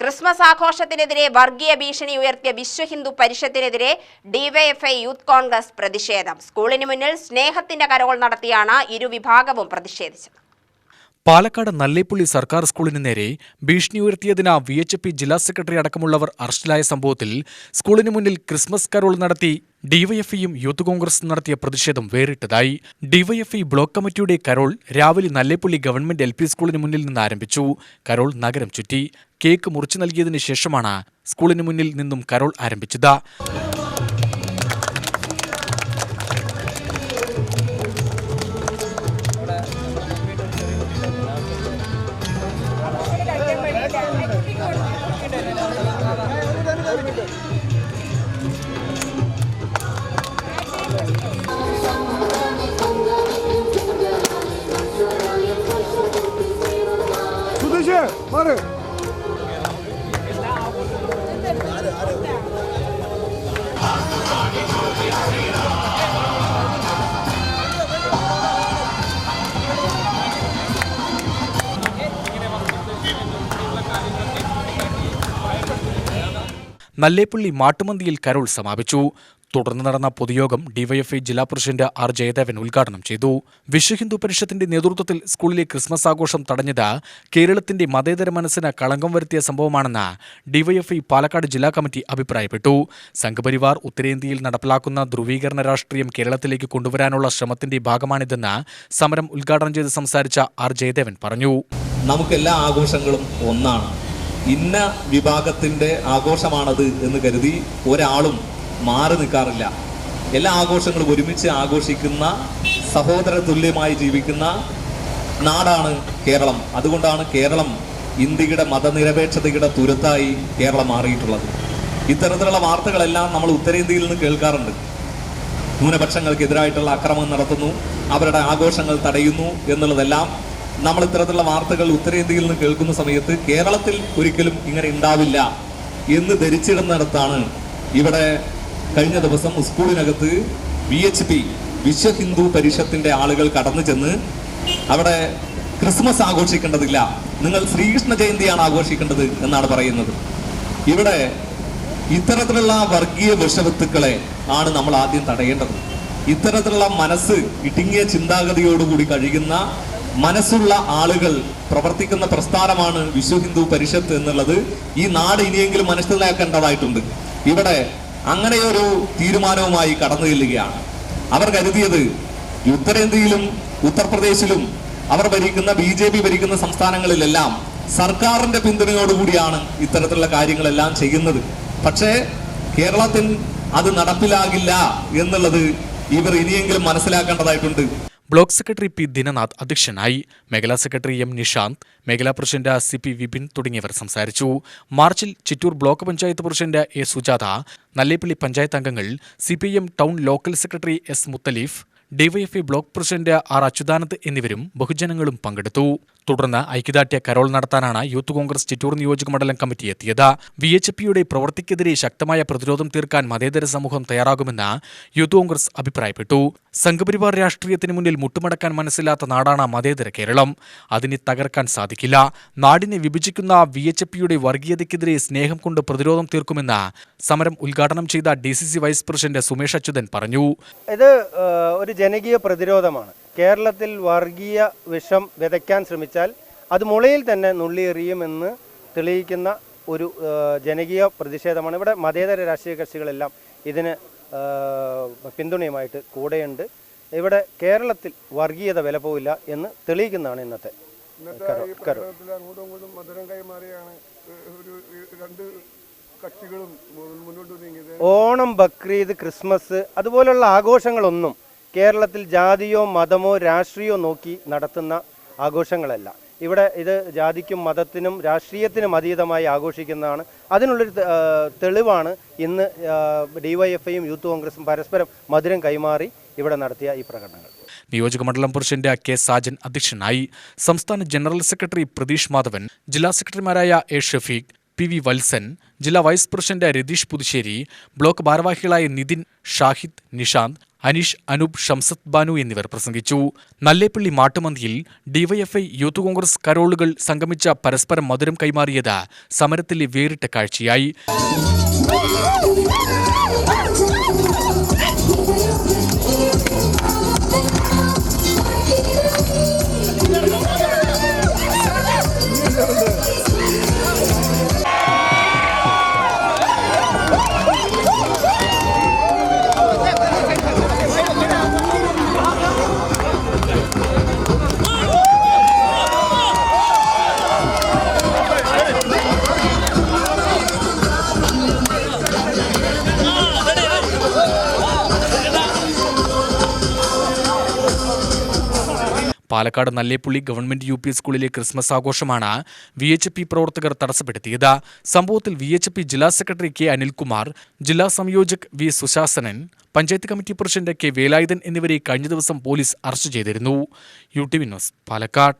Christmas ആഘോഷത്തിനെതിരെ വർഗീയ ഭീഷണി ഉയർത്തിയ വിശ്വഹിന്ദു പരിഷത്തിനെതിരെ ഡിവൈഎഫ്ഐ യൂത്ത് കോൺഗ്രസ് പ്രതിഷേധം. സ്കൂളിന് മുന്നിൽ സ്നേഹത്തിന്റെ കരോൾ നടത്തിയാണ് ഇരുവിഭാഗവും പ്രതിഷേധിച്ചത്. പാലക്കാട് നല്ലേപ്പുള്ളി സർക്കാർ സ്കൂളിന് നേരെ ഭീഷണി ഉയർത്തിയതിന് VHP ജില്ലാ സെക്രട്ടറി അടക്കമുള്ളവർ അറസ്റ്റിലായ സംഭവത്തിൽ സ്കൂളിന് മുന്നിൽ ക്രിസ്മസ് കരോൾ നടത്തി ഡിവൈഎഫ്ഐയും യൂത്ത് കോൺഗ്രസും നടത്തിയ പ്രതിഷേധം വേറിട്ടതായി. ഡിവൈഎഫ്ഐ ബ്ലോക്ക് കമ്മിറ്റിയുടെ കരോൾ രാവിലെ നല്ലേപ്പുള്ളി ഗവൺമെന്റ് LP സ്കൂളിന് മുന്നിൽ നിന്ന് ആരംഭിച്ചു. കരോൾ നഗരം ചുറ്റി. കേക്ക് മുറിച്ചു നൽകിയതിനു ശേഷമാണ് സ്കൂളിന് മുന്നിൽ നിന്നും കരോൾ ആരംഭിച്ചത്. നല്ലേപ്പള്ളി മാട്ടുമന്തിയിൽ കരോൾ സമാപിച്ചു. തുടർന്ന് നടന്ന പൊതുയോഗം ഡിവൈഎഫ്ഐ ജില്ലാ പ്രസിഡന്റ് R. ജയദേവൻ ഉദ്ഘാടനം ചെയ്തു. വിശ്വഹിന്ദു പരിഷത്തിന്റെ നേതൃത്വത്തിൽ സ്കൂളിലെ ക്രിസ്മസ് ആഘോഷം തടഞ്ഞത് കേരളത്തിന്റെ മതേതര മനസ്സിന് കളങ്കം വരുത്തിയ സംഭവമാണെന്ന് ഡിവൈഎഫ്ഐ പാലക്കാട് ജില്ലാ കമ്മിറ്റി അഭിപ്രായപ്പെട്ടു. സംഘപരിവാർ ഉത്തരേന്ത്യയിൽ നടപ്പിലാക്കുന്ന ധ്രുവീകരണ രാഷ്ട്രീയം കേരളത്തിലേക്ക് കൊണ്ടുവരാനുള്ള ശ്രമത്തിന്റെ ഭാഗമാണിതെന്ന് സമരം ഉദ്ഘാടനം ചെയ്ത് സംസാരിച്ച R. ജയദേവൻ പറഞ്ഞു. നമുക്കെല്ലാ ആഘോഷങ്ങളും ഒന്നാണ്. ഇന്ന വിഭാഗത്തിന്റെ ആഘോഷമാണത് എന്ന് കരുതി ഒരാളും മാറി നിൽക്കാറില്ല. എല്ലാ ആഘോഷങ്ങളും ഒരുമിച്ച് ആഘോഷിക്കുന്ന സഹോദര തുല്യമായി ജീവിക്കുന്ന നാടാണ് കേരളം. അതുകൊണ്ടാണ് കേരളം ഇന്ത്യയുടെ മതനിരപേക്ഷതയുടെ തുരുത്തായി കേരളം മാറിയിട്ടുള്ളത്. ഇത്തരത്തിലുള്ള വാർത്തകളെല്ലാം നമ്മൾ ഉത്തരേന്ത്യയിൽ നിന്ന് കേൾക്കാറുണ്ട്. ന്യൂനപക്ഷങ്ങൾക്കെതിരായിട്ടുള്ള അക്രമം നടത്തുന്നു, അവരുടെ ആഘോഷങ്ങൾ തടയുന്നു എന്നുള്ളതെല്ലാം നമ്മൾ ഇത്തരത്തിലുള്ള വാർത്തകൾ ഉത്തരേന്ത്യയിൽ നിന്ന് കേൾക്കുന്ന സമയത്ത് കേരളത്തിൽ ഒരിക്കലും ഇങ്ങനെ ഉണ്ടാവില്ല എന്ന് ധരിച്ചിടുന്നിടത്താണ് ഇവിടെ കഴിഞ്ഞ ദിവസം സ്കൂളിനകത്ത് VHP വിശ്വഹിന്ദു പരിഷത്തിന്റെ ആളുകൾ കടന്നു ചെന്ന് അവിടെ ക്രിസ്മസ് ആഘോഷിക്കേണ്ടതില്ല, നിങ്ങൾ ശ്രീകൃഷ്ണ ജയന്തിയാണ് ആഘോഷിക്കേണ്ടത് എന്നാണ് പറയുന്നത്. ഇവിടെ ഇത്തരത്തിലുള്ള വർഗീയ വിഷവത്തുക്കളെ ആണ് നമ്മൾ ആദ്യം തടയേണ്ടത്. ഇത്തരത്തിലുള്ള മനസ്സ് ഇടുങ്ങിയ ചിന്താഗതിയോടുകൂടി കഴിയുന്ന മനസ്സുള്ള ആളുകൾ പ്രവർത്തിക്കുന്ന പ്രസ്ഥാനമാണ് വിശ്വഹിന്ദു പരിഷത്ത് എന്നുള്ളത് ഈ നാട് ഇനിയെങ്കിലും മനസ്സിലാക്കേണ്ടതായിട്ടുണ്ട്. ഇവിടെ അങ്ങനെയൊരു തീരുമാനവുമായി കടന്നു ചെല്ലുകയാണ്. അവർ കരുതിയത് ഉത്തരേന്ത്യയിലും ഉത്തർപ്രദേശിലും അവർ ഭരിക്കുന്ന BJP ഭരിക്കുന്ന സംസ്ഥാനങ്ങളിലെല്ലാം സർക്കാരിന്റെ പിന്തുണയോടുകൂടിയാണ് ഇത്തരത്തിലുള്ള കാര്യങ്ങളെല്ലാം ചെയ്യുന്നത്. പക്ഷേ കേരളത്തിൽ അത് നടപ്പിലാകില്ല എന്നുള്ളത് ഇവർ ഇനിയെങ്കിലും മനസ്സിലാക്കേണ്ടതായിട്ടുണ്ട്. Block secretary P. ദിനനാഥ് അധ്യക്ഷനായി. മേഖലാ സെക്രട്ടറി M. നിഷാന്ത്, മേഖലാ പ്രസിഡന്റ് CP. വിപിൻ തുടങ്ങിയവർ സംസാരിച്ചു. മാർച്ചിൽ Chittur block panchayat president A. Sujatha, Nallepilly panchayat അംഗങ്ങൾ, CPM town local secretary S. Muthaleef, DYFI block president R. Achuthanand എന്നിവരും ബഹുജനങ്ങളും പങ്കെടുത്തു. തുടർന്ന് ഐക്യദാർഢ്യ കരോൾ നടത്താനാണ് യൂത്ത് കോൺഗ്രസ് ചിറ്റൂർ നിയോജക മണ്ഡലം കമ്മിറ്റി എത്തിയത്. VHPയുടെ പ്രവൃത്തിക്കെതിരെ ശക്തമായ പ്രതിരോധം തീർക്കാൻ മതേതര സമൂഹം തയ്യാറാകുമെന്ന് യൂത്ത് കോൺഗ്രസ് അഭിപ്രായപ്പെട്ടു. സംഘപരിവാർ രാഷ്ട്രീയത്തിന് മുന്നിൽ മുട്ടുമടക്കാൻ മനസ്സില്ലാത്ത നാടാണ് മതേതര കേരളം. അതിനെ തകർക്കാൻ സാധിക്കില്ല. നാടിനെ വിഭജിക്കുന്ന VHPയുടെ വർഗീയതയ്ക്കെതിരെ സ്നേഹം കൊണ്ട് പ്രതിരോധം തീർക്കുമെന്ന് സമരം ഉദ്ഘാടനം ചെയ്ത DCC vice president Sumesh Achuthan പറഞ്ഞു. ഇത് ഒരു ജനകീയ പ്രതിരോധമാണ്. കേരളത്തിൽ വർഗീയ വിഷം വിതയ്ക്കാൻ ശ്രമിച്ചാൽ അത് മുളയിൽ തന്നെ നുള്ളിയെറിയുമെന്ന് തെളിയിക്കുന്ന ഒരു ജനകീയ പ്രതിഷേധമാണ്. ഇവിടെ മതേതര രാഷ്ട്രീയ കക്ഷികളെല്ലാം ഇതിന് പിന്തുണയുമായിട്ട് കൂടെയുണ്ട്. ഇവിടെ കേരളത്തിൽ വർഗീയത വില പോവില്ല എന്ന് തെളിയിക്കുന്നതാണ് ഇന്നത്തെ ഓണം, ബക്രീദ്, ക്രിസ്മസ് അതുപോലുള്ള ആഘോഷങ്ങളൊന്നും കേരളത്തിൽ ജാതിയോ മതമോ രാഷ്ട്രീയമോ നോക്കി നടത്തുന്ന ആഘോഷങ്ങളല്ല. ഇവിടെ ഇത് ജാതിക്കും മതത്തിനും രാഷ്ട്രീയത്തിനും അതീതമായി ആഘോഷിക്കുന്നതാണ്. അതിനുള്ളൊരു തെളിവാണ് ഇന്ന് ഡിവൈഎഫ്ഐയും യൂത്ത് കോൺഗ്രസും പരസ്പരം മധുരം കൈമാറി ഇവിടെ നടത്തിയ ഈ പ്രകടനങ്ങൾ. നിയോജകമണ്ഡലം പ്രസിഡന്റ് K. സാജൻ അധ്യക്ഷനായി. സംസ്ഥാന ജനറൽ സെക്രട്ടറി പ്രതീഷ് മാധവൻ, ജില്ലാ സെക്രട്ടറിമാരായ A. Shafeeq, P V Valsan, ജില്ലാ vice president Ratheesh Puthussery, block ഭാരവാഹികളായ നിതിൻ, ഷാഹിദ്, നിഷാന്ത്, അനീഷ്, അനൂപ്, ഷംസത്ത് ബാനു എന്നിവർ പ്രസംഗിച്ചു. നല്ലേപ്പള്ളി മാട്ടുമന്തിയിൽ ഡിവൈഎഫ്ഐ യൂത്ത് കോൺഗ്രസ് കരോളുകൾ സംഗമിച്ച പരസ്പരം മധുരം കൈമാറിയത് സമരത്തിലെ വേറിട്ട കാഴ്ചയായി. പാലക്കാട് നല്ലേപ്പള്ളി ഗവൺമെന്റ് UP സ്കൂളിലെ ക്രിസ്മസ് ആഘോഷമാണ് VHP പ്രവർത്തകർ തടസ്സപ്പെടുത്തിയത്. സംഭവത്തിൽ VHP ജില്ലാ സെക്രട്ടറി K അനിൽകുമാർ, ജില്ലാ സംയോജക് V Susasanan, panchayat committee president K Velayudhan എന്നിവരെ കഴിഞ്ഞ ദിവസം പോലീസ് അറസ്റ്റ് ചെയ്തിരുന്നു. UTV news, Palakkad.